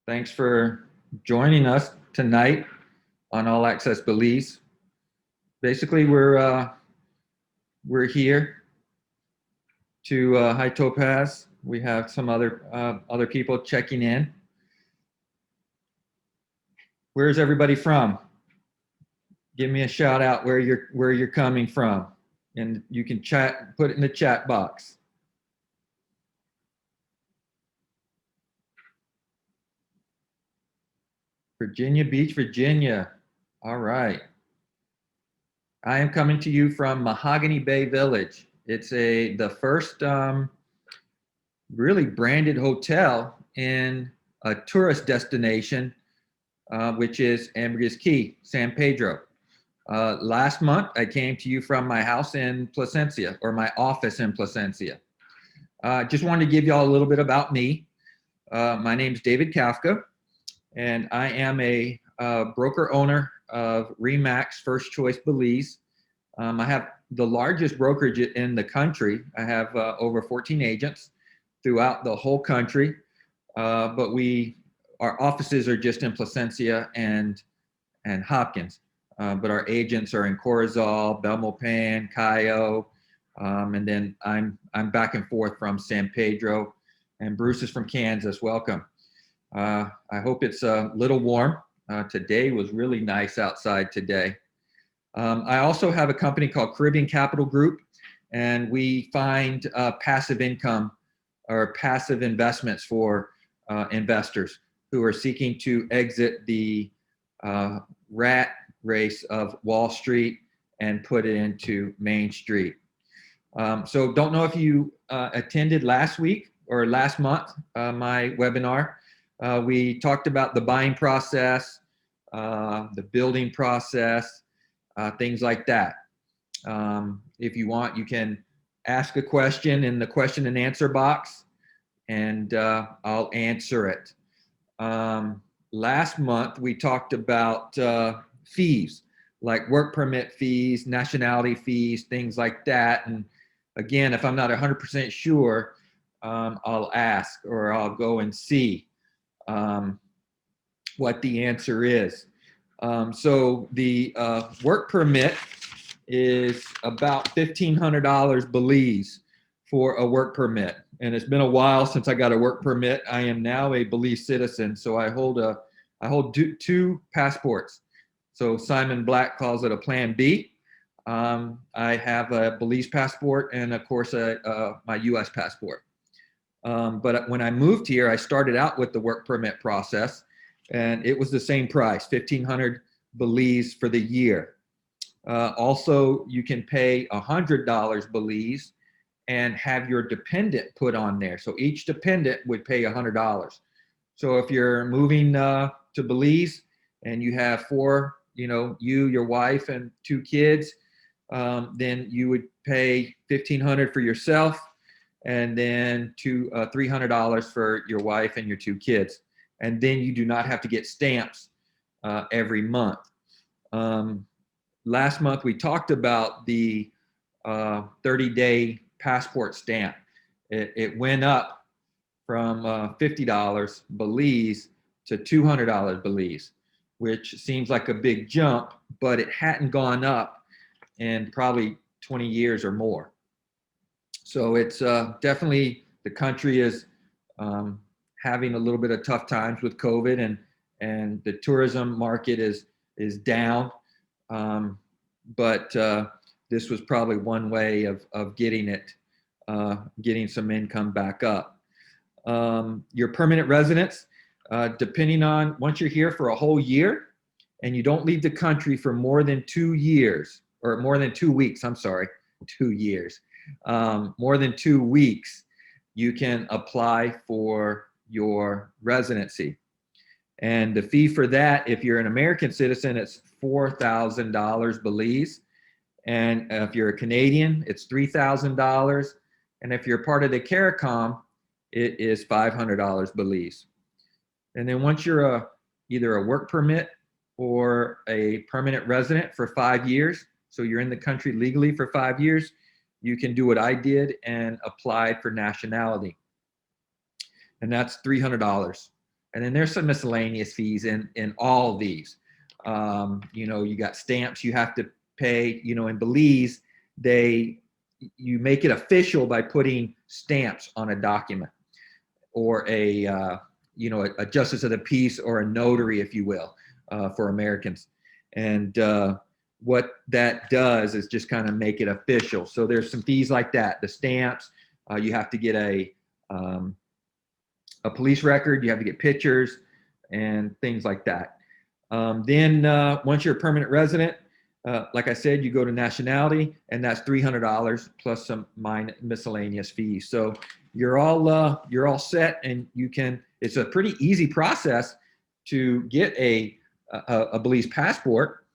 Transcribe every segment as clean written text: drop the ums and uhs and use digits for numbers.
Thanks for joining us tonight on All Access Belize. Basically, we're here to Hi Topaz. We have some other people checking in. Where's everybody from? Give me a shout out where you're coming from, and you can put it in the chat box. Virginia Beach, Virginia. All right. I am coming to you from Mahogany Bay Village. It's the first really branded hotel in a tourist destination, which is Ambergris Caye, San Pedro. Last month, I came to you from my house in Placencia, or my office in Placencia. Just wanted to give y'all a little bit about me. My name's David Kafka, and I am a broker owner of Remax First Choice Belize. I have the largest brokerage in the country. I have over 14 agents throughout the whole country, but our offices are just in Placencia and Hopkins. But our agents are in Corozal, Belmopan, Caye, and then I'm back and forth from San Pedro, and Bruce is from Kansas. Welcome. I hope it's a little warm. Today was really nice outside today. I also have a company called Caribbean Capital Group, and we find passive income or passive investments for investors who are seeking to exit the rat race of Wall Street and put it into Main Street. So don't know if you attended last week or last month my webinar. We talked about the buying process, the building process, things like that. If you want, you can ask a question in the question and answer box, and I'll answer it. Last month, we talked about fees, like work permit fees, nationality fees, things like that. And again, if I'm not 100% sure, I'll ask, or I'll go and see what the answer is. So the work permit is about $1,500 Belize for a work permit. And it's been a while since I got a work permit. I am now a Belize citizen, so I hold two passports. So Simon Black calls it a Plan B. I have a Belize passport and, of course, my U.S. passport. But when I moved here, I started out with the work permit process, and it was the same price, $1,500 Belize for the year. Also, you can pay $100 Belize and have your dependent put on there. So each dependent would pay $100. So if you're moving to Belize and you have four, you, your wife, and two kids, then you would pay $1,500 for yourself, and then $300 for your wife and your two kids. And then you do not have to get stamps every month. Last month, we talked about the 30-day passport stamp. It went up from $50 Belize to $200 Belize, which seems like a big jump, but it hadn't gone up in probably 20 years or more. So it's definitely, the country is having a little bit of tough times with COVID, and the tourism market is down. But this was probably one way of getting some income back up. Your permanent residence, depending on, once you're here for a whole year and you don't leave the country for more than 2 years, or more than 2 weeks, I'm sorry, 2 years, more than 2 weeks, you can apply for your residency. And the fee for that, if you're an American citizen, it's $4,000 Belize. And if you're a Canadian, it's $3,000. And if you're part of the CARICOM, it is $500 Belize. And then once you're either a work permit or a permanent resident for 5 years, so you're in the country legally for 5 years, you can do what I did and apply for nationality. And that's $300. And then there's some miscellaneous fees in all of these. You know, you got stamps you have to pay. You know, in Belize, you make it official by putting stamps on a document, or you know, a justice of the peace or a notary, if you will, for Americans. And what that does is just kind of make it official. So there's some fees like that. The stamps, you have to get a police record, you have to get pictures and things like that. Then once you're a permanent resident, like I said, you go to nationality, and that's $300 plus some miscellaneous fees. So you're all set, and you can. It's a pretty easy process to get a Belize passport,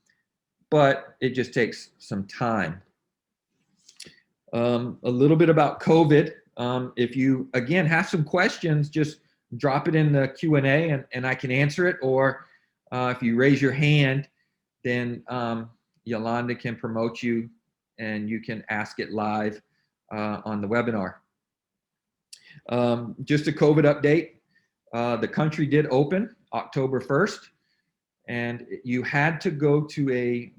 but it just takes some time. A little bit about COVID. If you again have some questions, just drop it in the Q&A, and I can answer it. Or if you raise your hand, then Yolanda can promote you, and you can ask it live on the webinar. Just a COVID update. The country did open October 1st, and you had to go to a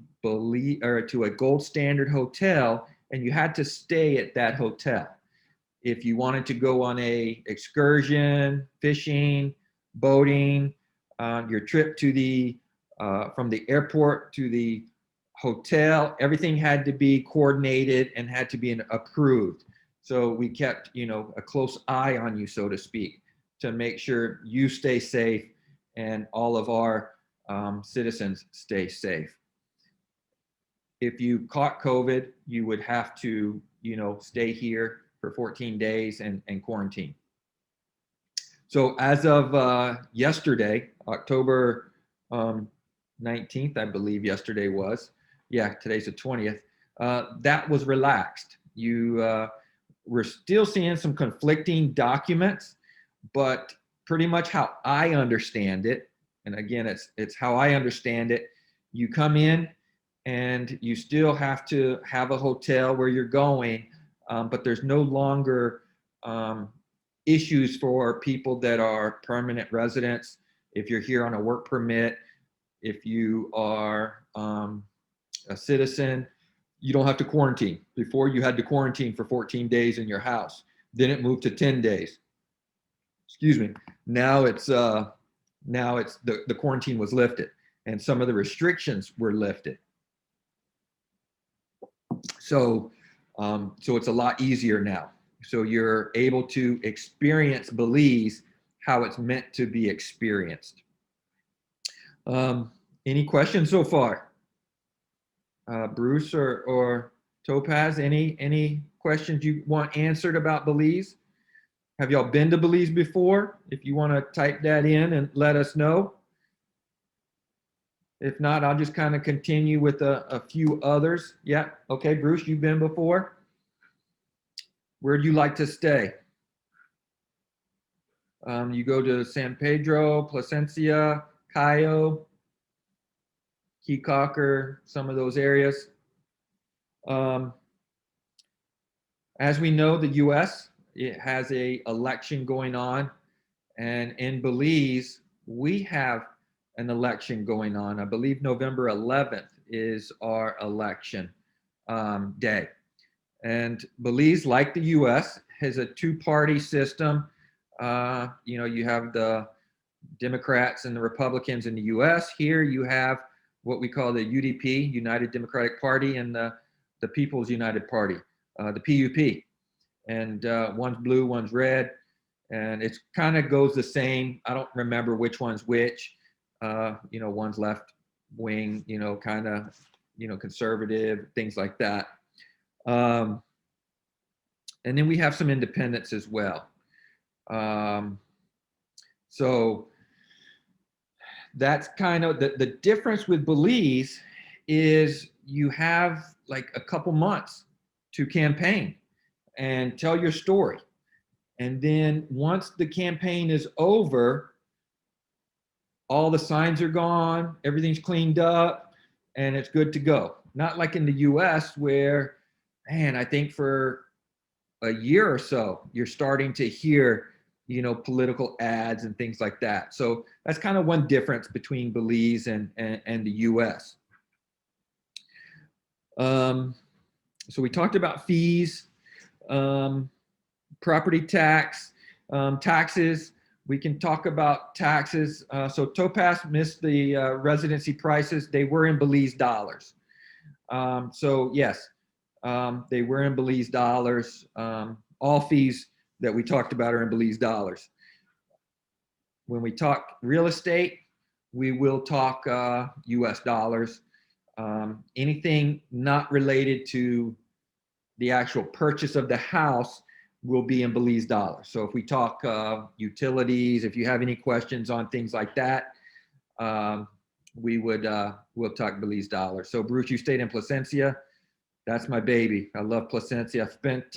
gold standard hotel, and you had to stay at that hotel. If you wanted to go on a excursion, fishing, boating, your trip to the from the airport to the hotel, everything had to be coordinated and had to be approved. So we kept, you know, a close eye on you, so to speak, to make sure you stay safe and all of our citizens stay safe. If you caught COVID, you would have to, you know, stay here for 14 days and quarantine. So as of yesterday, October 19th, I believe yesterday was, yeah, today's the 20th, that was relaxed. We're still seeing some conflicting documents, but pretty much how I understand it, and again, it's how I understand it, you come in and you still have to have a hotel where you're going, but there's no longer issues for people that are permanent residents. If you're here on a work permit, if you are a citizen, you don't have to quarantine. Before, you had to quarantine for 14 days in your house. Then it moved to 10 days. Excuse me. Now it's the quarantine was lifted, and some of the restrictions were lifted. So it's a lot easier now. So you're able to experience Belize how it's meant to be experienced. Any questions so far? Bruce or Topaz, any questions you want answered about Belize? Have y'all been to Belize before? If you want to type that in and let us know. If not, I'll just kind of continue with a few others. Yeah, okay, Bruce, you've been before. Where'd you like to stay? You go to San Pedro, Placencia, Caye, Key, some of those areas. As we know, the U.S., it has an election going on, and in Belize, we have an election going on. I believe November 11th is our election day. And Belize, like the U.S., has a two-party system. You know, you have the Democrats and the Republicans in the U.S. Here you have what we call the UDP, United Democratic Party, and the People's United Party, the PUP. And one's blue, one's red, and it kind of goes the same. I don't remember which one's which. You know, one's left wing, you know, kind of, you know, conservative, things like that. And then we have some independents as well. So that's kind of the difference with Belize is you have like a couple months to campaign and tell your story. And then once the campaign is over, all the signs are gone, everything's cleaned up, and it's good to go. Not like in the US where, man, I think for a year or so, you're starting to hear, political ads and things like that. So that's kind of one difference between Belize and the US. So we talked about fees, property tax, taxes. We can talk about taxes. So Topaz missed the residency prices. They were in Belize dollars. So yes, they were in Belize dollars. All fees that we talked about are in Belize dollars. When we talk real estate, we will talk US dollars. Anything not related to the actual purchase of the house will be in Belize dollars. So if we talk utilities, if you have any questions on things like that, we'll talk Belize dollars. So Bruce, you stayed in Placencia. That's my baby. I love Placencia. I've spent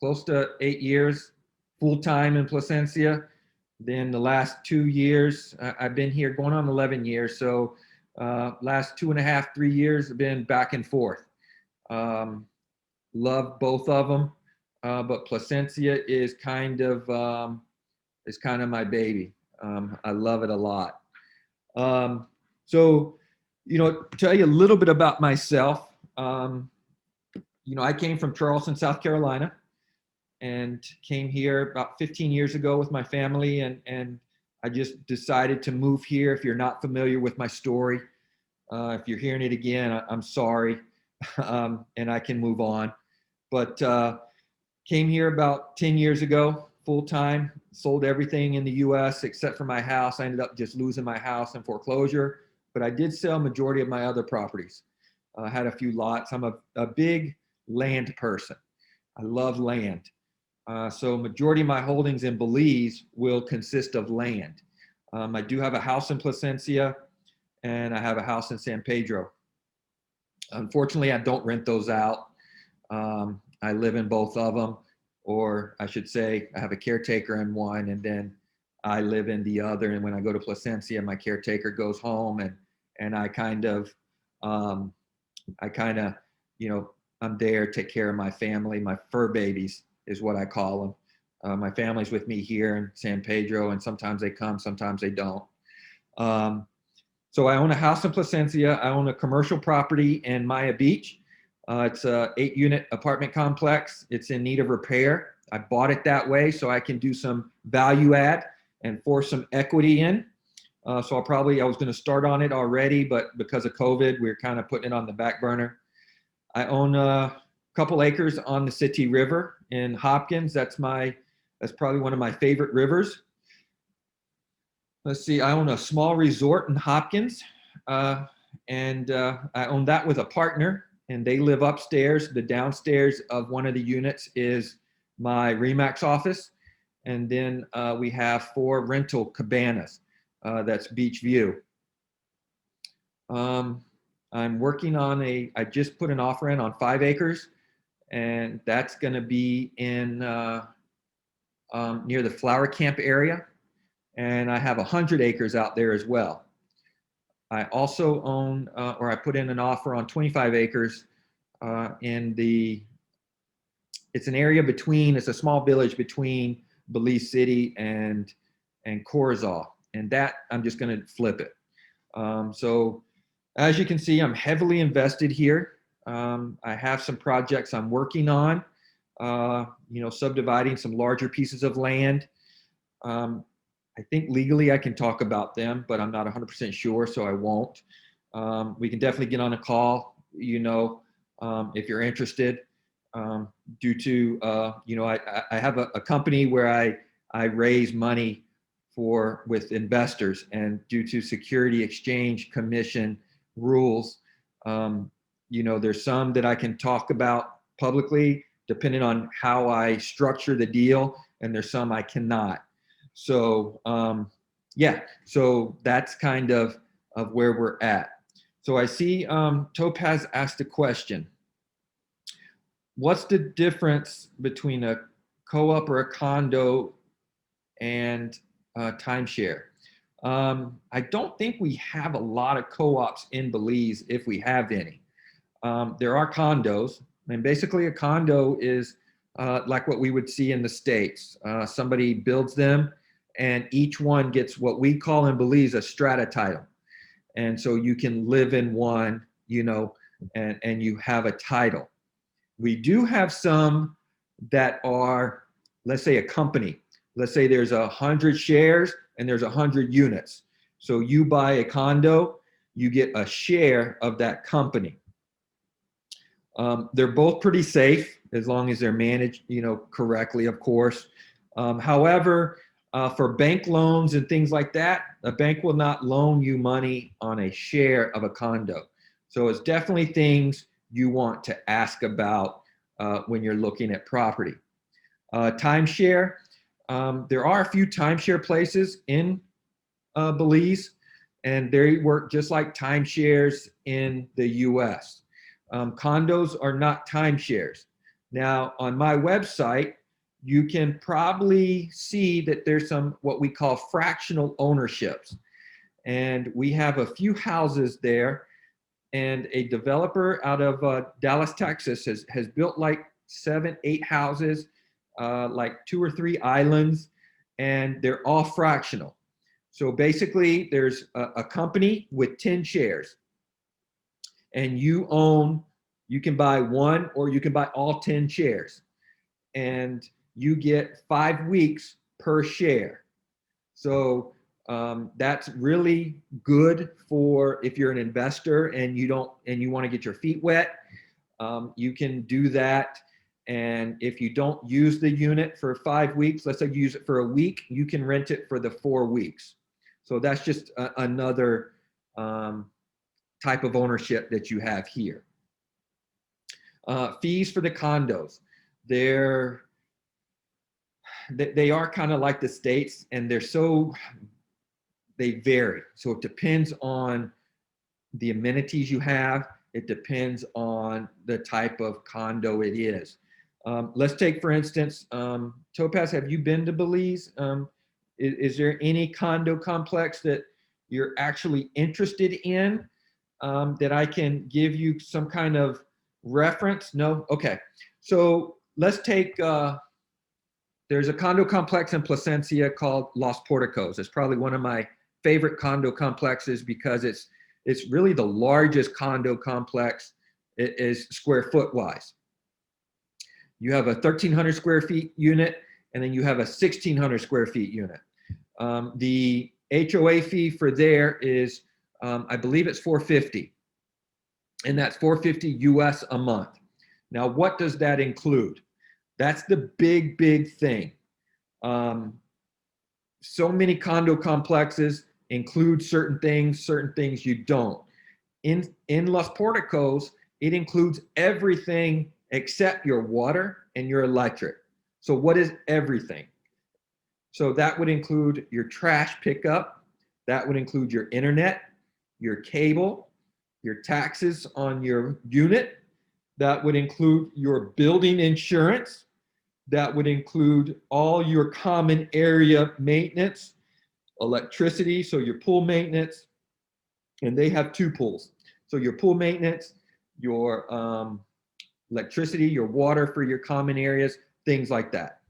close to 8 years full-time in Placencia. Then the last 2 years, I've been here going on 11 years. So last 2.5, 3 years, I've been back and forth. Love both of them, but Placencia is kind of my baby. I love it a lot. So, tell you a little bit about myself. I came from Charleston, South Carolina, and came here about 15 years ago with my family, and I just decided to move here. If you're not familiar with my story, if you're hearing it again, I'm sorry, and I can move on. But came here about 10 years ago, full time, sold everything in the US except for my house. I ended up just losing my house in foreclosure, but I did sell majority of my other properties. I had a few lots. I'm a big land person. I love land. So majority of my holdings in Belize will consist of land. I do have a house in Placencia and I have a house in San Pedro. Unfortunately, I don't rent those out. I live in both of them, or I should say I have a caretaker in one and then I live in the other. And when I go to Placencia, my caretaker goes home and I kind of, I'm there, take care of my family, my fur babies is what I call them. My family's with me here in San Pedro, and sometimes they come, sometimes they don't. So I own a house in Placencia. I own a commercial property in Maya Beach. It's a 8-unit apartment complex. It's in need of repair. I bought it that way so I can do some value add and force some equity in. So I was going to start on it already, but because of COVID, we're kind of putting it on the back burner. I own a couple acres on the City River in Hopkins. That's probably one of my favorite rivers. Let's see, I own a small resort in Hopkins, and I own that with a partner, and they live upstairs. The downstairs of one of the units is my RE/MAX office, and then we have 4 rental cabanas. That's beach view. I'm working on I just put an offer in on 5 acres, and that's going to be in near the Flower Camp area. And I have 100 acres out there as well. I also own, I put in an offer on 25 acres it's an area it's a small village between Belize City and Corozal. And that, I'm just going to flip it. So as you can see, I'm heavily invested here. I have some projects I'm working on, subdividing some larger pieces of land. I think legally I can talk about them, but I'm not 100% sure, so I won't. We can definitely get on a call, if you're interested. Due to, I have a company where I raise money with investors, and due to Security Exchange Commission rules, there's some that I can talk about publicly depending on how I structure the deal, and there's some I cannot. So so that's kind of where we're at. So I see Topaz asked a question. What's the difference between a co-op or a condo and timeshare? I don't think we have a lot of co-ops in Belize, if we have any. There are condos, and basically a condo is like what we would see in the States. Somebody builds them, and each one gets what we call in Belize a strata title. And so you can live in one, you know, and you have a title. We do have some that are, let's say, a company. Let's say there's 100 shares and there's 100 units. So you buy a condo, you get a share of that company. They're both pretty safe as long as they're managed, you know, correctly, of course. However, for bank loans and things like that, a bank will not loan you money on a share of a condo. So it's definitely things you want to ask about when you're looking at property. Timeshare, there are a few timeshare places in Belize, and they work just like timeshares in the US. Condos are not timeshares. Now, on my website, you can probably see that there's some what we call fractional ownerships. And we have a few houses there, and a developer out of Dallas, Texas has built like 7, 8 houses, like 2 or 3 islands, and they're all fractional. So basically there's a company with 10 shares, and you can buy one or you can buy all 10 shares, and you get 5 weeks per share. So that's really good for if you're an investor and you want to get your feet wet. You can do that. And if you don't use the unit for 5 weeks, let's say you use it for a week, you can rent it for the 4 weeks. So that's just another type of ownership that you have here. Fees for the condos. They are kind of like the States, and they vary. So it depends on the amenities you have. It depends on the type of condo it is. Let's take, for instance, Topaz, have you been to Belize? Is there any condo complex that you're actually interested in that I can give you some kind of reference? No? Okay. So let's take, there's a condo complex in Placencia called Los Porticos. It's probably one of my favorite condo complexes because it's really the largest condo complex. It is square foot wise. You have a 1,300 square feet unit, and then you have a 1,600 square feet unit. The HOA fee for there is, I believe it's $450, and that's $450 US a month. Now, what does that include? That's the big thing. So many condo complexes include certain things you don't. In Los Porticos, it includes everything except your water and your electric. So what is everything? So that would include your trash pickup, that would include your internet, your cable, your taxes on your unit, that would include your building insurance, that would include all your common area maintenance, electricity, so your pool maintenance, and they have 2 pools. So your pool maintenance, your electricity, your water for your common areas, things like that.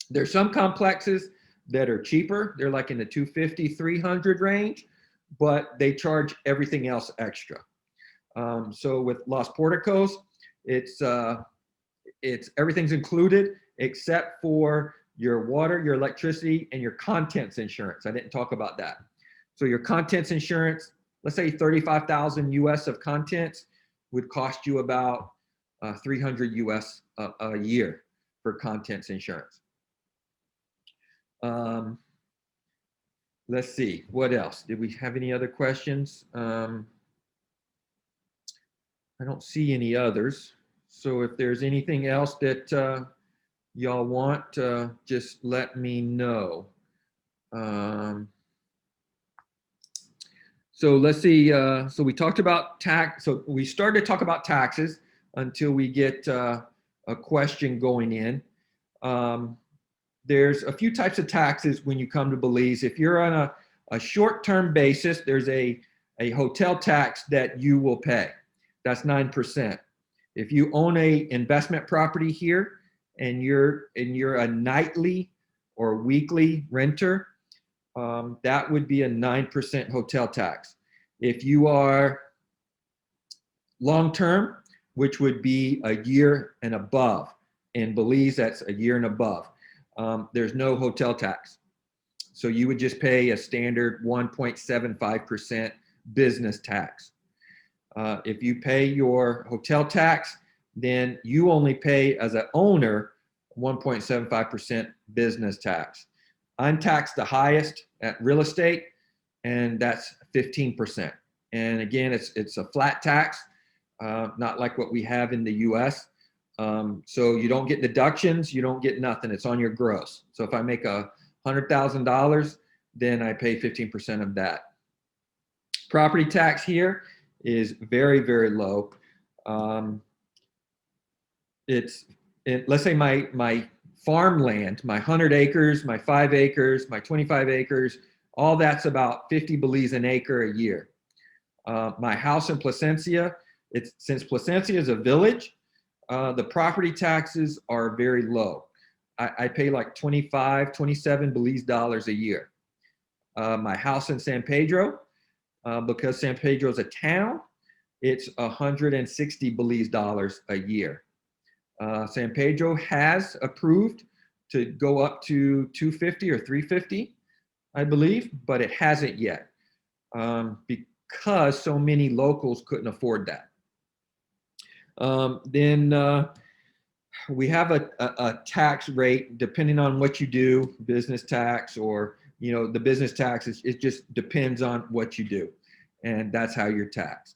There's some complexes that are cheaper. They're like in the $250, $300 range, but they charge everything else extra. So with Los Porticos, it's everything's included except for your water, your electricity, and your contents insurance. I didn't talk about that. So your contents insurance, let's say 35,000 US of contents would cost you about 300 US a year for contents insurance. Let's see, what else? Did we have any other questions? I don't see any others. So if there's anything else that y'all want, just let me know. So let's see, so we talked about tax. So we started to talk about taxes until we get a question going in. There's a few types of taxes when you come to Belize. If you're on a short-term basis, there's a hotel tax that you will pay. That's 9%. If you own a investment property here and you're a nightly or weekly renter, that would be a 9% hotel tax. If you are long-term, which would be a year and above, in Belize, that's a year and above, there's no hotel tax. So you would just pay a standard 1.75% business tax. If you pay your hotel tax, then you only pay as an owner 1.75% business tax. I'm taxed the highest at real estate, and that's 15%. And again, it's a flat tax, not like what we have in the US. So you don't get deductions, you don't get nothing. It's on your gross. So if I make $100,000, then I pay 15% of that. Property tax here is very, very low. Let's say my farmland, my 100 acres, my 5 acres, my 25 acres, all that's about 50 Belize an acre a year. My house in Placencia, since Placencia is a village, the property taxes are very low. I pay like 25, 27 Belize dollars a year. My house in San Pedro, because San Pedro is a town, it's 160 Belize dollars a year. San Pedro has approved to go up to 250 or 350, I believe, but it hasn't yet, because so many locals couldn't afford that. Then we have a tax rate depending on what you do, business tax, or the business tax it just depends on what you do, and that's how you're taxed.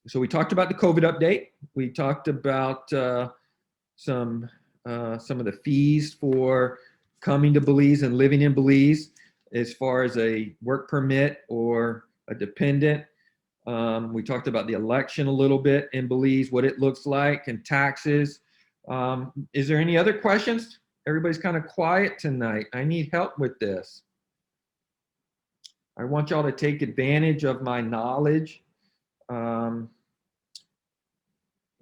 So we talked about the COVID update. We talked about some of the fees for coming to Belize and living in Belize, as far as a work permit or a dependent. We talked about the election a little bit in Belize, what it looks like, and taxes. Is there any other questions? Everybody's kind of quiet tonight. I need help with this. I want y'all to take advantage of my knowledge.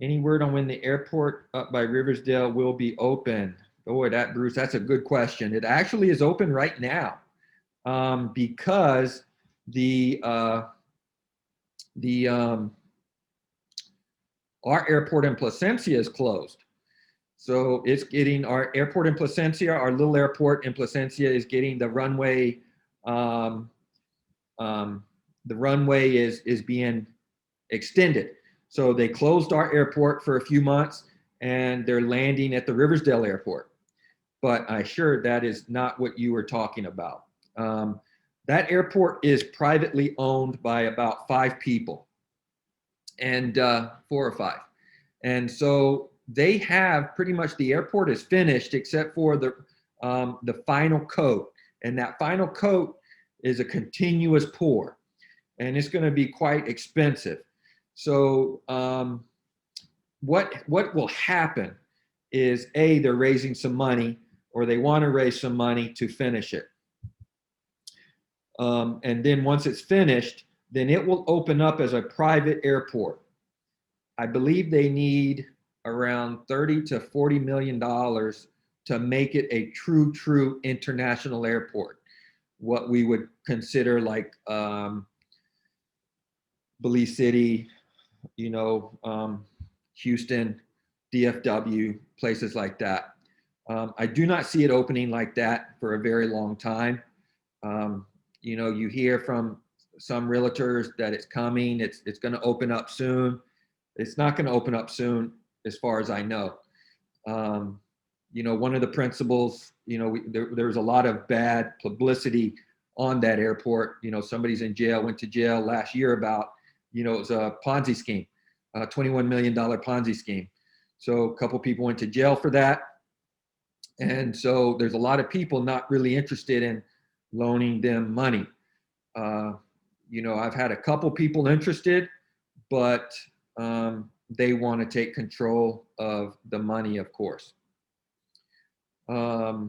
Any word on when the airport up by Riversdale will be open? Boy, Bruce, that's a good question. It actually is open right now, because our airport in Placencia is closed. So it's getting our airport in Placencia, our little airport in Placencia, is getting the runway. The runway is being extended. So they closed our airport for a few months, and they're landing at the Riversdale airport. But I assure that is not what you were talking about. That airport is privately owned by about 5 people, and 4 or 5. And so they have pretty much, the airport is finished except for the final coat. And that final coat is a continuous pour, and it's going to be quite expensive. So what will happen is, they're raising some money, or they want to raise some money to finish it. And then once it's finished, then it will open up as a private airport. I believe they need around $30 to $40 million to make it a true international airport. What we would consider like Belize City, Houston, DFW, places like that. I do not see it opening like that for a very long time. You hear from some realtors that it's coming, it's going to open up soon. It's not going to open up soon, as far as I know. One of the principals, there was a lot of bad publicity on that airport. Somebody's in jail, went to jail last year about, it was a Ponzi scheme, a $21 million Ponzi scheme. So a couple people went to jail for that. And so there's a lot of people not really interested in loaning them money. I've had a couple people interested, but they want to take control of the money, of course. I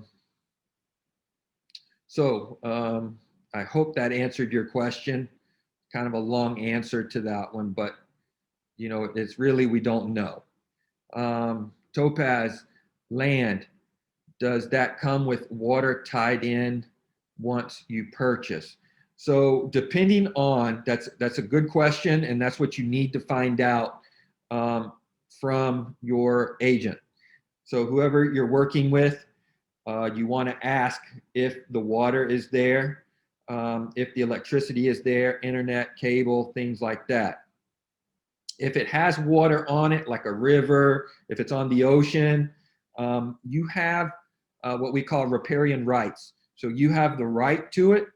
hope that answered your question. Kind of a long answer to that one, but it's really, we don't know. Topaz land, does that come with water tied in once you purchase? So depending on, that's a good question, and that's what you need to find out from your agent. So whoever you're working with, you want to ask if the water is there, if the electricity is there, internet, cable, things like that. If it has water on it, like a river, if it's on the ocean, you have what we call riparian rights. So you have the right to it,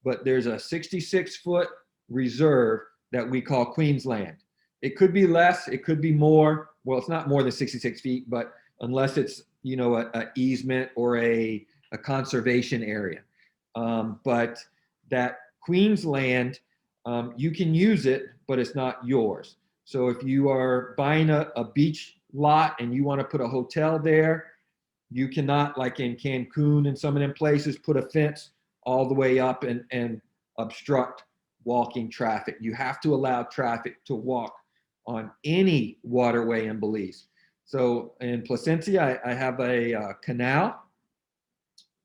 but there's a 66-foot reserve that we call Queensland. It could be less, it could be more. Well, it's not more than 66 feet, but unless it's, you know, a easement or a conservation area. But that Queensland, you can use it, but it's not yours. So if you are buying a beach lot and you want to put a hotel there, you cannot, like in Cancun and some of them places, put a fence all the way up and obstruct walking traffic. You have to allow traffic to walk on any waterway in Belize. So in Placencia, I have a canal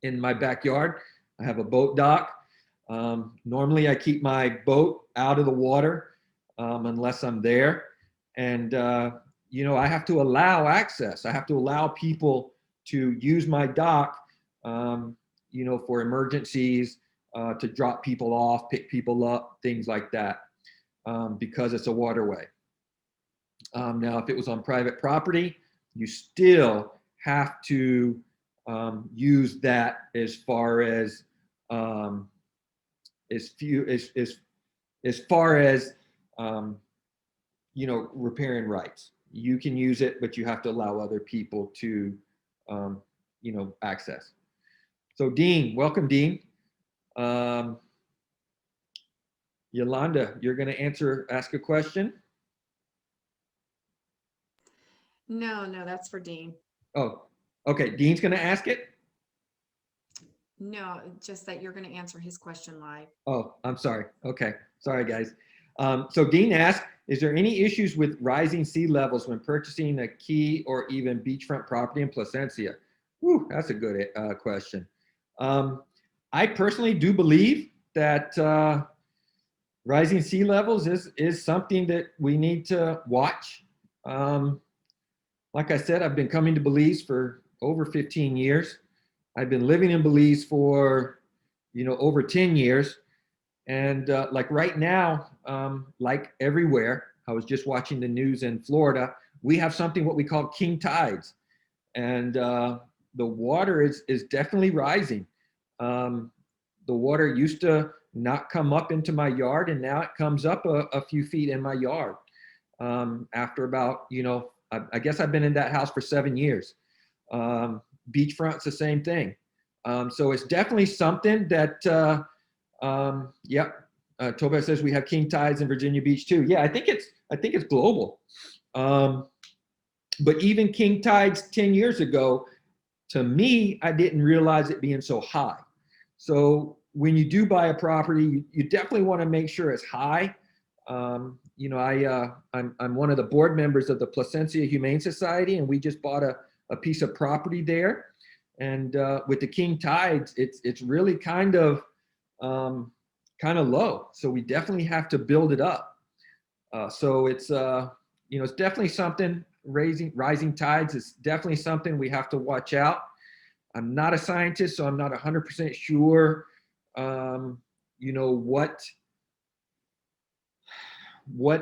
in my backyard. I have a boat dock. Normally I keep my boat out of the water unless I'm there. And, you know, I have to allow access. I have to allow people to use my dock, you know, for emergencies, to drop people off, pick people up, things like that, because it's a waterway. Now, if it was on private property, you still have to use that as far as you know, riparian rights. You can use it, but you have to allow other people to you know, access. So Dean, welcome, Dean. Yolanda, you're going to ask a question. No, that's for Dean. Oh, okay. Dean's going to ask it. No, just that you're going to answer his question live. Oh, I'm sorry. Okay. Sorry, guys. So Dean asked, is there any issues with rising sea levels when purchasing a key or even beachfront property in Placencia? Whew, that's a good question. I personally do believe that rising sea levels is something that we need to watch. Like I said, I've been coming to Belize for over 15 years. I've been living in Belize for, you know, over 10 years. And like right now, like everywhere, I was just watching the news in Florida, we have something what we call king tides. And the water is definitely rising. The water used to not come up into my yard, and now it comes up a few feet in my yard. After about, you know, I guess I've been in that house for 7 years. Beachfront's the same thing. So it's definitely something that, yep. Toba says we have king tides in Virginia Beach too. Yeah, I think it's global. But even king tides 10 years ago, to me, I didn't realize it being so high. So when you do buy a property, you definitely want to make sure it's high. You know, I'm one of the board members of the Placencia Humane Society, and we just bought a piece of property there. And with the king tides, it's really kind of low. So we definitely have to build it up. So it's you know, it's definitely something. Rising tides is definitely something we have to watch out. I'm not a scientist, so I'm not 100% sure. You know what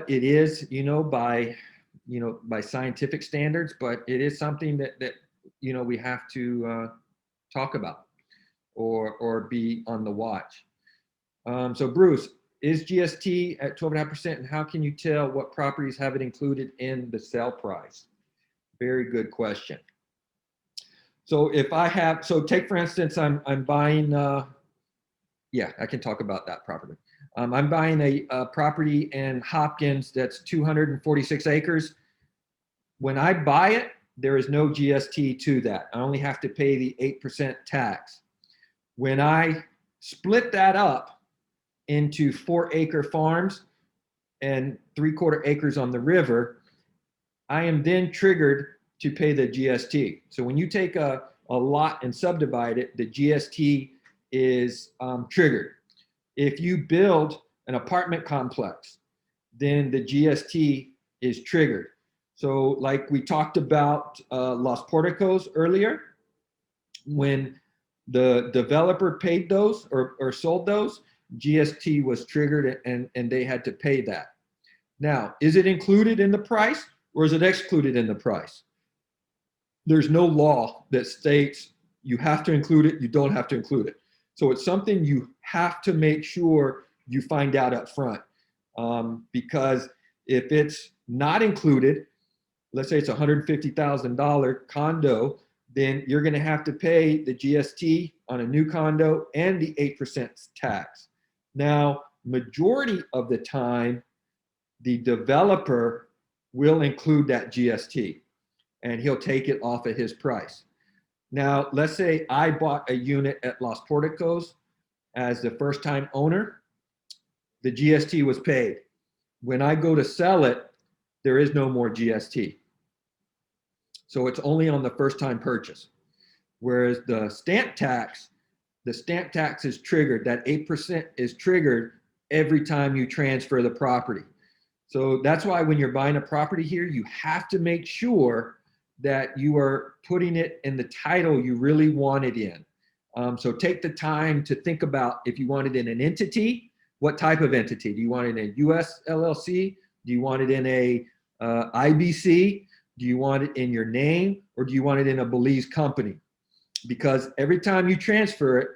it is, you know, by scientific standards, but it is something that you know, we have to talk about or be on the watch. So Bruce, is GST at 12.5%, and how can you tell what properties have it included in the sale price? Very good question. So if I have, so take for instance, I'm buying, yeah, I can talk about that property. I'm buying a property in Hopkins that's 246 acres. When I buy it, there is no GST to that. I only have to pay the 8% tax. When I split that up into 4-acre farms and 3/4 acres on the river, I am then triggered to pay the GST. So when you take a lot and subdivide it, the GST is triggered. If you build an apartment complex, then the GST is triggered. So like we talked about Los Porticos earlier, when the developer paid those or sold those, GST was triggered and they had to pay that. Now, is it included in the price or is it excluded in the price? There's no law that states you have to include it, you don't have to include it. So it's something you have to make sure you find out up front. Because if it's not included, let's say it's a $150,000 condo, then you're going to have to pay the GST on a new condo and the 8% tax. Now, majority of the time, the developer will include that GST and he'll take it off of his price. Now, let's say I bought a unit at Los Porticos as the first time owner, the GST was paid. When I go to sell it, there is no more GST. So it's only on the first time purchase. Whereas the stamp tax is triggered, that 8% is triggered every time you transfer the property. So that's why when you're buying a property here, you have to make sure that you are putting it in the title you really want it in. So take the time to think about if you want it in an entity, what type of entity? Do you want it in a US LLC? Do you want it in a IBC? Do you want it in your name or do you want it in a Belize company? Because every time you transfer it,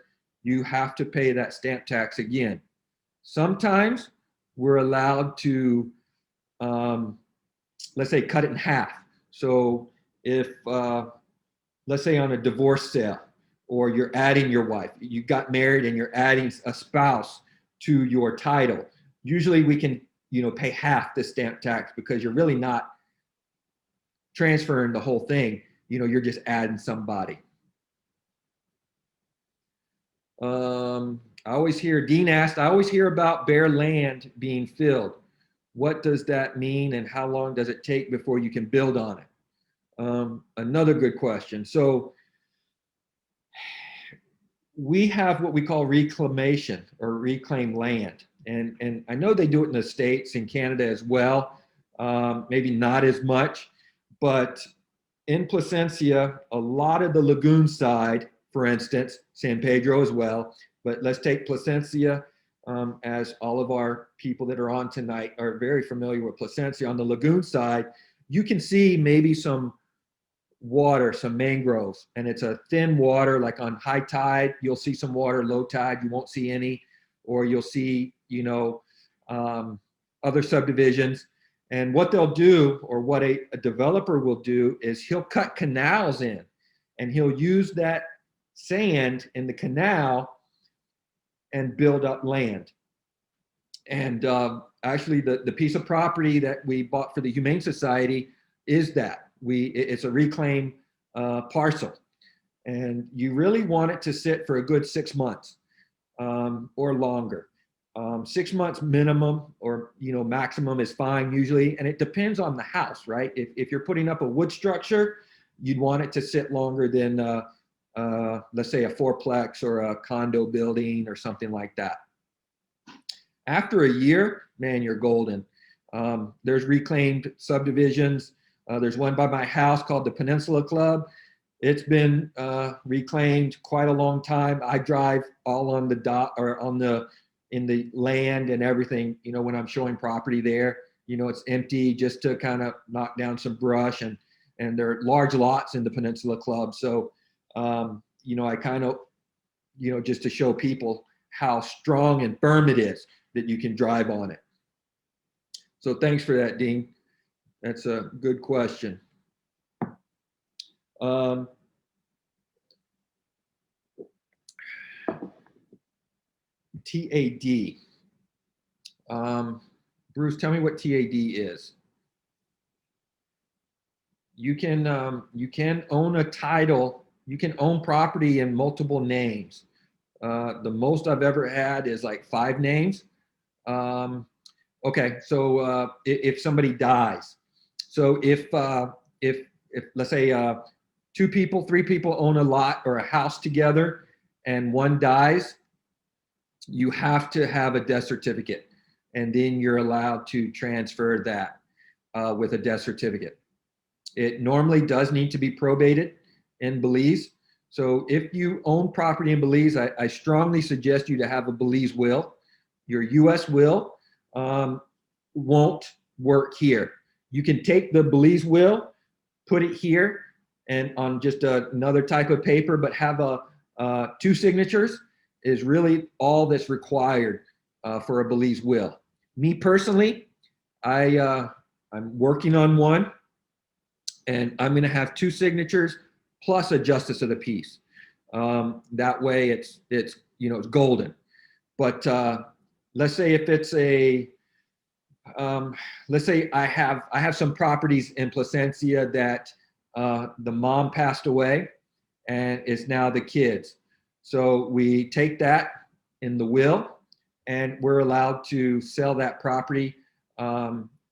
you have to pay that stamp tax again. Sometimes we're allowed to, let's say, cut it in half. So if, let's say on a divorce sale, or you're adding your wife, you got married and you're adding a spouse to your title, usually we can, pay half the stamp tax because you're really not transferring the whole thing. You're just adding somebody. Dean asked, I always hear about bare land being filled. What does that mean and how long does it take before you can build on it? Another good question. So we have what we call reclamation or reclaimed land. And I know they do it in the States and Canada as well. Maybe not as much, but in Placencia, a lot of the lagoon side, for instance, San Pedro as well, but let's take Placencia, as all of our people that are on tonight are very familiar with Placencia. On the lagoon side, you can see maybe some water, some mangroves, and it's a thin water, like on high tide, you'll see some water, low tide, you won't see any, or you'll see, other subdivisions. And what they'll do, or what a developer will do, is he'll cut canals in and he'll use that sand in the canal and build up land. And actually the piece of property that we bought for the Humane Society is that. It's a reclaimed parcel. And you really want it to sit for a good 6 months or longer. 6 months minimum, or maximum is fine usually, and it depends on the house, right? If you're putting up a wood structure, you'd want it to sit longer than let's say a fourplex or a condo building or something like that. After a year, man, you're golden. There's reclaimed subdivisions. There's one by my house called the Peninsula Club. It's been reclaimed quite a long time. I drive all on the dot or in the land and everything, when I'm showing property there, it's empty just to kind of knock down some brush, and there are large lots in the Peninsula Club. So, I kind of, just to show people how strong and firm it is that you can drive on it. So thanks for that, Dean. That's a good question. TAD. Bruce, tell me what TAD is. You can own a title. You can own property in multiple names. The most I've ever had is like 5 names. Okay, so if somebody dies, so if if let's say 2 people, 3 people own a lot or a house together and one dies, you have to have a death certificate. And then you're allowed to transfer that with a death certificate. It normally does need to be probated in Belize. So if you own property in Belize, I strongly suggest you to have a Belize will. Your US will won't work here. You can take the Belize will, put it here and on just another type of paper, but have 2 signatures is really all that's required for a Belize will. Me personally, I'm working on one, and I'm going to have 2 signatures plus a justice of the peace. That way, it's it's golden. But let's say if it's let's say I have some properties in Placencia that the mom passed away, and it's now the kids. So we take that in the will, and we're allowed to sell that property.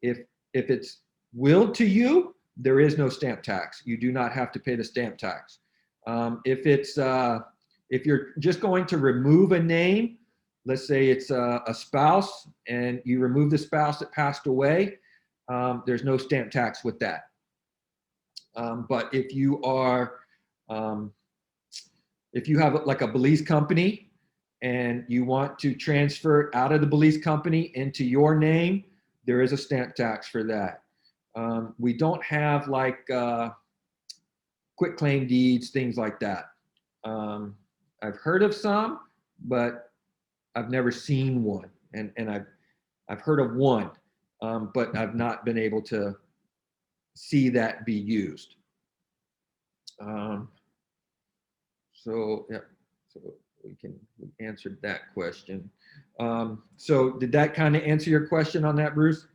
If it's willed to you, there is no stamp tax. You do not have to pay the stamp tax. If you're just going to remove a name, let's say it's a spouse, and you remove the spouse that passed away, there's no stamp tax with that. But if you have like a Belize company and you want to transfer out of the Belize company into your name, there is a stamp tax for that. We don't have like quit claim deeds, things like that. I've heard of some, but I've never seen one, and I've heard of one, but I've not been able to see that be used. So yeah, so we answered that question. So did that kind of answer your question on that, Bruce?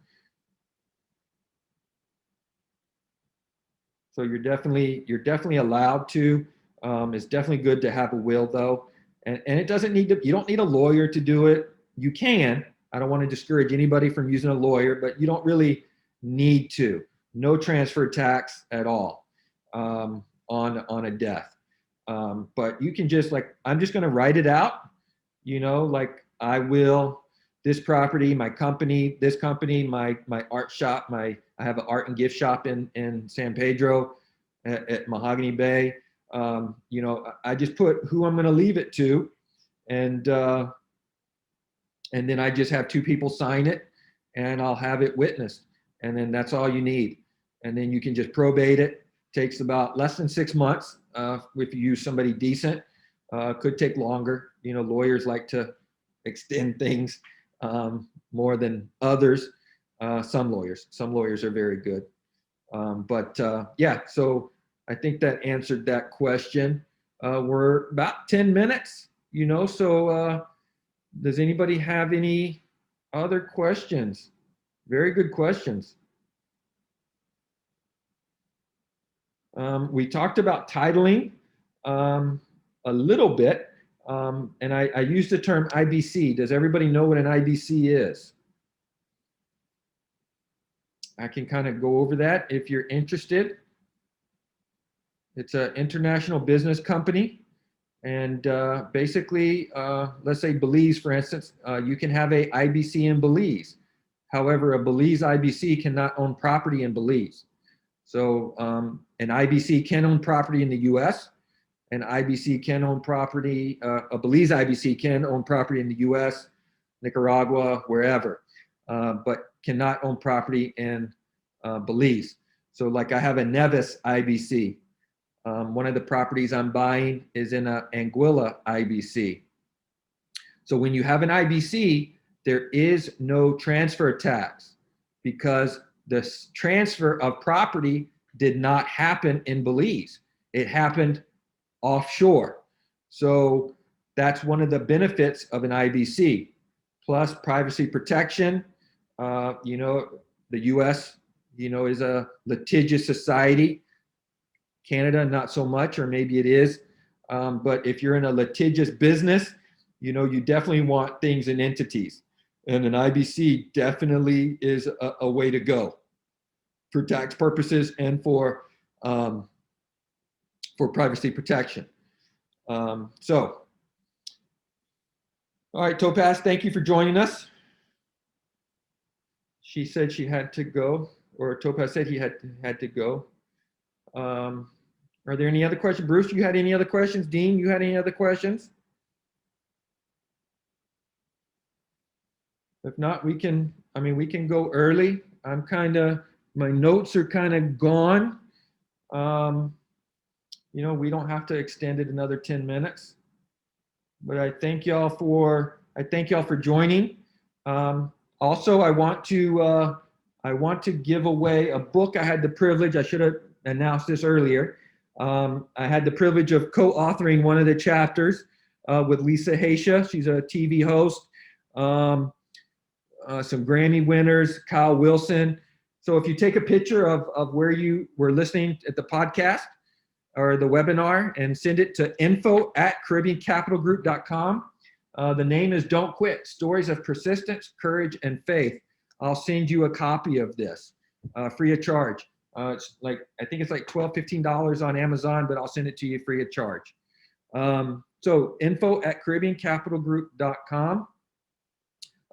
So you're definitely allowed to. It's definitely good to have a will though, and it doesn't need to. You don't need a lawyer to do it. You can. I don't want to discourage anybody from using a lawyer, but you don't really need to. No transfer tax at all on a death. But you can just I'm just going to write it out. Like I will this property, my company, this company, my art shop, I have an art and gift shop in San Pedro at Mahogany Bay. I just put who I'm going to leave it to, and then I just have 2 people sign it, and I'll have it witnessed, and then that's all you need, and then you can just probate it. Takes about less than 6 months if you use somebody decent. Could take longer. Lawyers like to extend things more than others. Some lawyers are very good. But yeah, so I think that answered that question. We're about 10 minutes, so does anybody have any other questions? Very good questions. We talked about titling a little bit, and I used the term IBC. Does everybody know what an IBC is? I can kind of go over that if you're interested. It's an international business company, and basically, let's say Belize, for instance, you can have a IBC in Belize. However, a Belize IBC cannot own property in Belize. So an IBC can own property in the US, an IBC can own property, a Belize IBC can own property in the US, Nicaragua, wherever, but cannot own property in Belize. So like I have a Nevis IBC. One of the properties I'm buying is in an Anguilla IBC. So when you have an IBC, there is no transfer tax because the transfer of property did not happen in Belize. It happened offshore. So that's one of the benefits of an IBC. Plus privacy protection. The US, is a litigious society. Canada, not so much, or maybe it is. But if you're in a litigious business, you definitely want things in entities. And an IBC definitely is a way to go for tax purposes and for for privacy protection. So, all right, Topaz, thank you for joining us. She said she had to go, or Topaz said he had to go. Are there any other questions? Bruce, you had any other questions? Dean, you had any other questions? If not, we can go early. My notes are kind of gone. We don't have to extend it another 10 minutes. But I thank y'all for joining. Also, I want to give away a book. I had the privilege, I should have announced this earlier. I had the privilege of co-authoring one of the chapters with Lisa Haisha. She's a TV host. Some Grammy winners, Kyle Wilson. So if you take a picture of where you were listening at the podcast or the webinar and send it to info@caribbeancapitalgroup.com. The name is Don't Quit, Stories of Persistence, Courage, and Faith. I'll send you a copy of this free of charge. I think it's like $12, $15 on Amazon, but I'll send it to you free of charge. So info@caribbeancapitalgroup.com.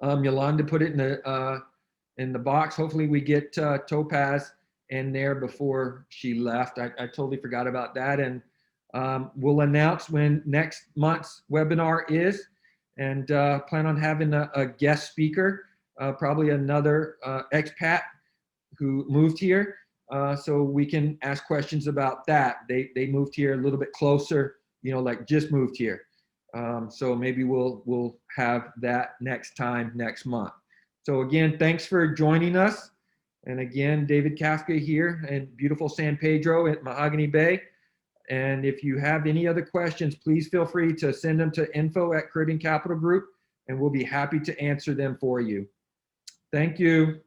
Yolanda put it in the box. Hopefully we get Topaz in there before she left. I totally forgot about that. And we'll announce when next month's webinar is, and plan on having a guest speaker, probably another expat who moved here, so we can ask questions about that. They moved here a little bit closer, like just moved here. So maybe we'll have that next month. So again, thanks for joining us. And again, David Kafka here in beautiful San Pedro at Mahogany Bay. And if you have any other questions, please feel free to send them to info@Caribbean Capital Group, and we'll be happy to answer them for you. Thank you.